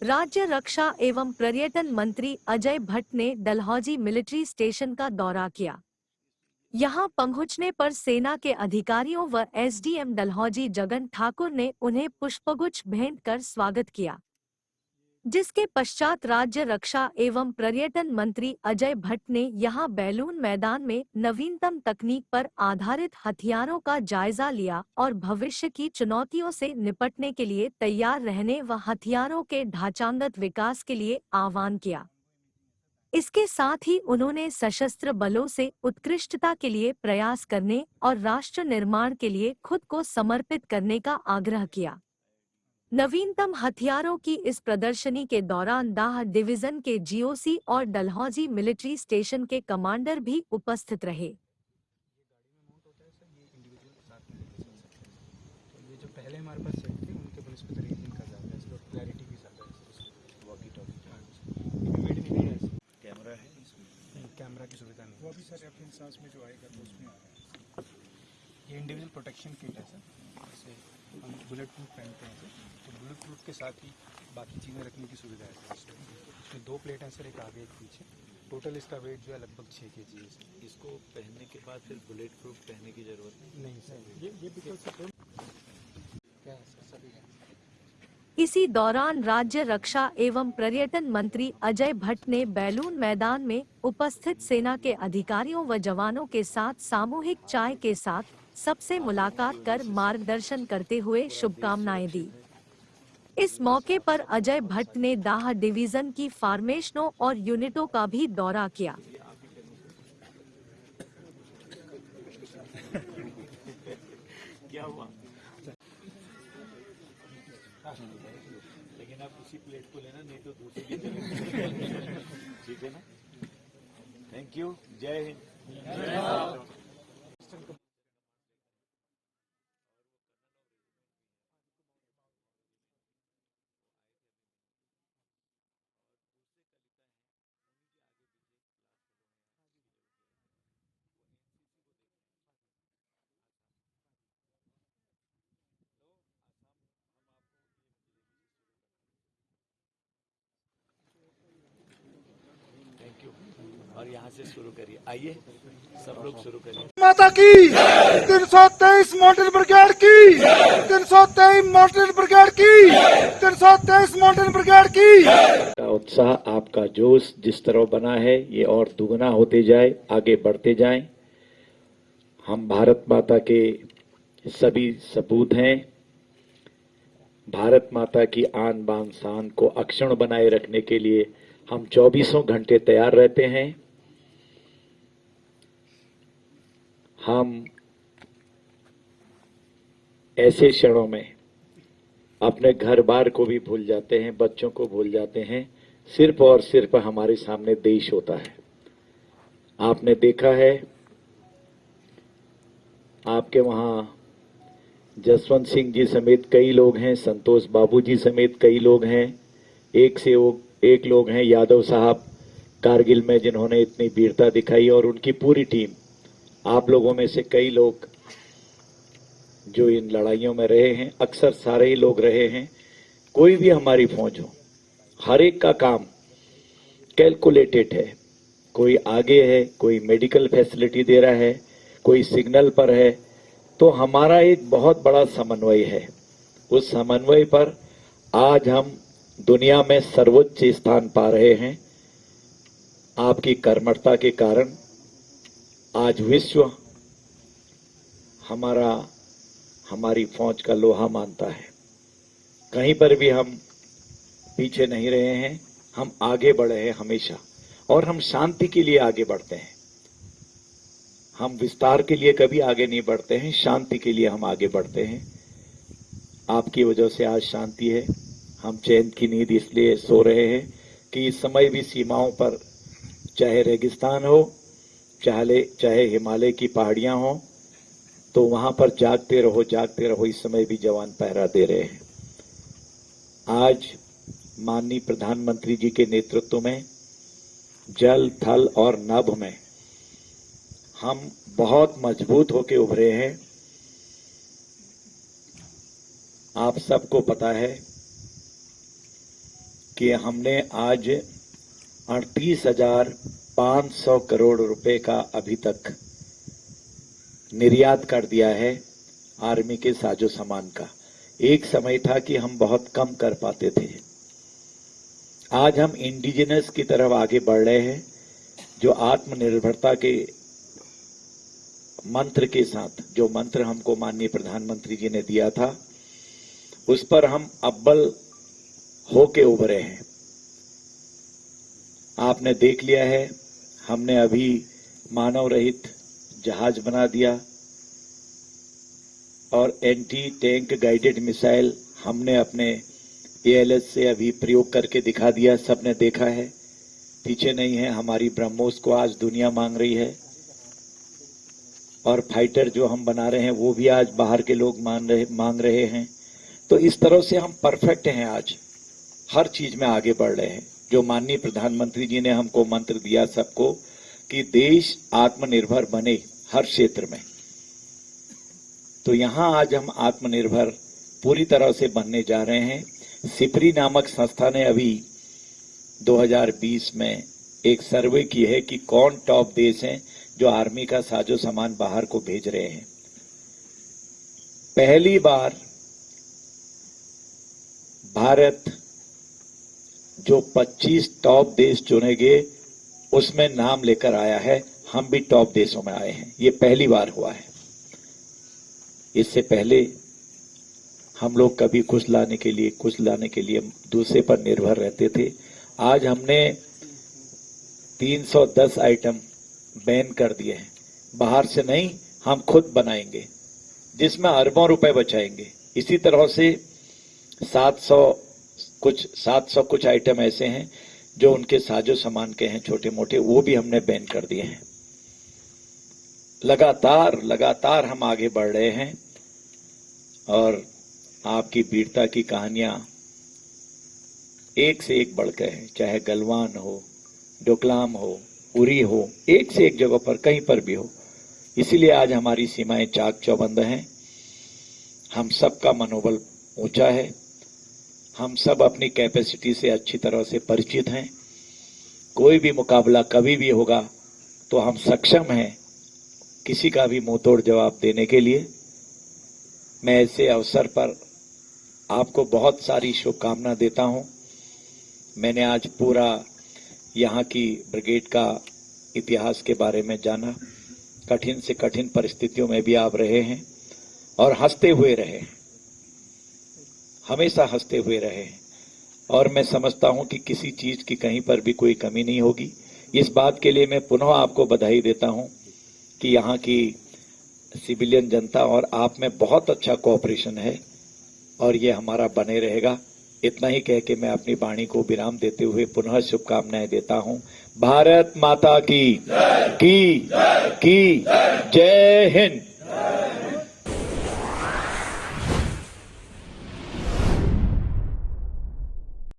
राज्य रक्षा एवं पर्यटन मंत्री अजय भट्ट ने डलहौजी मिलिट्री स्टेशन का दौरा किया। यहां पहुंचने पर सेना के अधिकारियों व एसडीएम डलहौजी जगन ठाकुर ने उन्हें पुष्पगुच्छ भेंट कर स्वागत किया, जिसके पश्चात राज्य रक्षा एवं पर्यटन मंत्री अजय भट्ट ने यहां बैलून मैदान में नवीनतम तकनीक पर आधारित हथियारों का जायजा लिया और भविष्य की चुनौतियों से निपटने के लिए तैयार रहने व हथियारों के ढांचागत विकास के लिए आह्वान किया। इसके साथ ही उन्होंने सशस्त्र बलों से उत्कृष्टता के लिए प्रयास करने और राष्ट्र निर्माण के लिए खुद को समर्पित करने का आग्रह किया। नवीनतम हथियारों की इस प्रदर्शनी के दौरान दाह डिवीजन के जीओसी और डलहौजी मिलिट्री स्टेशन के कमांडर भी उपस्थित रहे। ये जो पहले हमारे पास सेट थे उनके पुलिस पे रेंजिंग का ज़्यादा है, इसलिए क्लैरिटी भी ज़्यादा है। वॉकी टॉकी मेड नहीं है, कैमरा है इसमें, कैमरा की सुविधा नहीं। वो भी सर रेफरेंस में जो आएगा तो उसमें आ रहा है। ये इंडिविजुअल प्रोटेक्शन किट है सर, जैसे हम बुलेट प्रूफ पहनते हैं सर, तो बुलेट प्रूफ के साथ ही बाकी चीज़ें रखने की सुविधा है सर। इसमें 2 प्लेट हैं सर, एक आगे एक पीछे। टोटल इसका वेट जो है लगभग 6 kg है सर। इसको पहनने के बाद फिर बुलेट प्रूफ पहनने की जरूरत नहीं सर, ये बिल्कुल सर क्या है सर, सभी है। इसी दौरान राज्य रक्षा एवं पर्यटन मंत्री अजय भट्ट ने बैलून मैदान में उपस्थित सेना के अधिकारियों व जवानों के साथ सामूहिक चाय के साथ सबसे मुलाकात कर मार्गदर्शन करते हुए शुभकामनाएं दी। इस मौके पर अजय भट्ट ने दाह डिवीजन की फॉर्मेशनों और यूनिटों का भी दौरा किया। क्या हुआ? लेकिन आप उसी प्लेट को लेना, नहीं तो दूसरी भी चलेगी। ठीक है ना? Thank you. जय हिंद। Thank you. और यहाँ से शुरू करिए, आइए सब लोग शुरू करिए। माता की 323 माउंटेन ब्रिगेड की 323 माउंटेन ब्रिगेड की 323 माउंटेन ब्रिगेड की। का उत्साह, आपका जोश जिस तरह बना है ये और दुगना होते जाए, आगे बढ़ते जाएं। हम भारत माता के सभी सपूत हैं। भारत माता की आन बान शान को अक्षुण्ण बनाए रखने के लिए हम 24 घंटे तैयार रहते हैं। हम ऐसे क्षणों में अपने घर बार को भी भूल जाते हैं, बच्चों को भूल जाते हैं। सिर्फ और सिर्फ हमारे सामने देश होता है। आपने देखा है, आपके वहां जसवंत सिंह जी समेत कई लोग हैं, संतोष बाबू जी समेत कई लोग हैं, एक से एक लोग हैं यादव साहब कारगिल में, जिन्होंने इतनी वीरता दिखाई, और उनकी पूरी टीम। आप लोगों में से कई लोग जो इन लड़ाइयों में रहे हैं, अक्सर सारे ही लोग रहे हैं। कोई भी हमारी फौज हो, हर एक का काम कैलकुलेटेड है। कोई आगे है, कोई मेडिकल फैसिलिटी दे रहा है, कोई सिग्नल पर है। तो हमारा एक बहुत बड़ा समन्वय है। उस समन्वय पर आज हम दुनिया में सर्वोच्च स्थान पा रहे हैं। आपकी कर्मठता के कारण आज विश्व हमारी फौज का लोहा मानता है। कहीं पर भी हम पीछे नहीं रहे हैं, हम आगे बढ़े हैं हमेशा, और हम शांति के लिए आगे बढ़ते हैं। हम विस्तार के लिए कभी आगे नहीं बढ़ते हैं, शांति के लिए हम आगे बढ़ते हैं। आपकी वजह से आज शांति है। हम चैन की नींद इसलिए सो रहे हैं कि इस समय भी सीमाओं पर, चाहे रेगिस्तान हो, चाहे हिमालय की पहाड़ियां हो, तो वहां पर जागते रहो। इस समय भी जवान पहरा दे रहे हैं। आज माननीय प्रधानमंत्री जी के नेतृत्व में जल, थल और नभ में हम बहुत मजबूत होकर उभरे हैं। आप सबको पता है, कि हमने आज 38,500 करोड़ रुपए का अभी तक निर्यात कर दिया है आर्मी के साजो सामान का। एक समय था कि हम बहुत कम कर पाते थे। आज हम इंडिजिनस की तरफ आगे बढ़ रहे हैं, जो आत्मनिर्भरता के मंत्र के साथ, जो मंत्र हमको माननीय प्रधानमंत्री जी ने दिया था, उस पर हम अव्वल होके उभरे हैं। आपने देख लिया है, हमने अभी मानव रहित जहाज बना दिया और एंटी टैंक गाइडेड मिसाइल हमने अपने ALS से अभी प्रयोग करके दिखा दिया, सबने देखा है, पीछे नहीं है। हमारी ब्रह्मोस को आज दुनिया मांग रही है और फाइटर जो हम बना रहे हैं वो भी आज बाहर के लोग मांग रहे हैं। तो इस तरह से हम परफेक्ट हैं, आज हर चीज में आगे बढ़ रहे हैं। जो माननीय प्रधानमंत्री जी ने हमको मंत्र दिया सबको कि देश आत्मनिर्भर बने हर क्षेत्र में, तो यहां आज हम आत्मनिर्भर पूरी तरह से बनने जा रहे हैं। सिपरी नामक संस्था ने अभी 2020 में एक सर्वे की है कि कौन टॉप देश हैं जो आर्मी का साजो सामान बाहर को भेज रहे हैं। पहली बार भारत जो 25 टॉप देश चुने गए उसमें नाम लेकर आया है, हम भी टॉप देशों में आए हैं। ये पहली बार हुआ है। इससे पहले हम लोग कभी कुछ लाने के लिए दूसरे पर निर्भर रहते थे। आज हमने 310 आइटम बैन कर दिए हैं, बाहर से नहीं, हम खुद बनाएंगे, जिसमें अरबों रुपए बचाएंगे। इसी तरह से 700 कुछ आइटम ऐसे हैं जो उनके साजो सामान के हैं छोटे मोटे, वो भी हमने बैन कर दिए हैं। लगातार हम आगे बढ़ रहे हैं और आपकी वीरता की कहानियां एक से एक बढ़कर हैं, चाहे गलवान हो, डोकलाम हो, उरी हो, एक से एक जगह पर कहीं पर भी हो। इसीलिए आज हमारी सीमाएं चाक चौबंद हैं। हम सबका मनोबल ऊंचा है, हम सब अपनी कैपेसिटी से अच्छी तरह से परिचित हैं। कोई भी मुकाबला कभी भी होगा तो हम सक्षम हैं किसी का भी मुंहतोड़ जवाब देने के लिए। मैं ऐसे अवसर पर आपको बहुत सारी शुभकामना देता हूं। मैंने आज पूरा यहाँ की ब्रिगेड का इतिहास के बारे में जाना। कठिन से कठिन परिस्थितियों में भी आप रहे हैं और हंसते हुए रहे हैं, हमेशा हंसते हुए रहे हैं। और मैं समझता हूं कि किसी चीज की कहीं पर भी कोई कमी नहीं होगी। इस बात के लिए मैं पुनः आपको बधाई देता हूं कि यहाँ की सिविलियन जनता और आप में बहुत अच्छा कोऑपरेशन है और ये हमारा बने रहेगा। इतना ही कह के मैं अपनी वाणी को विराम देते हुए पुनः शुभकामनाएं देता हूं। भारत माता की जय हिंद।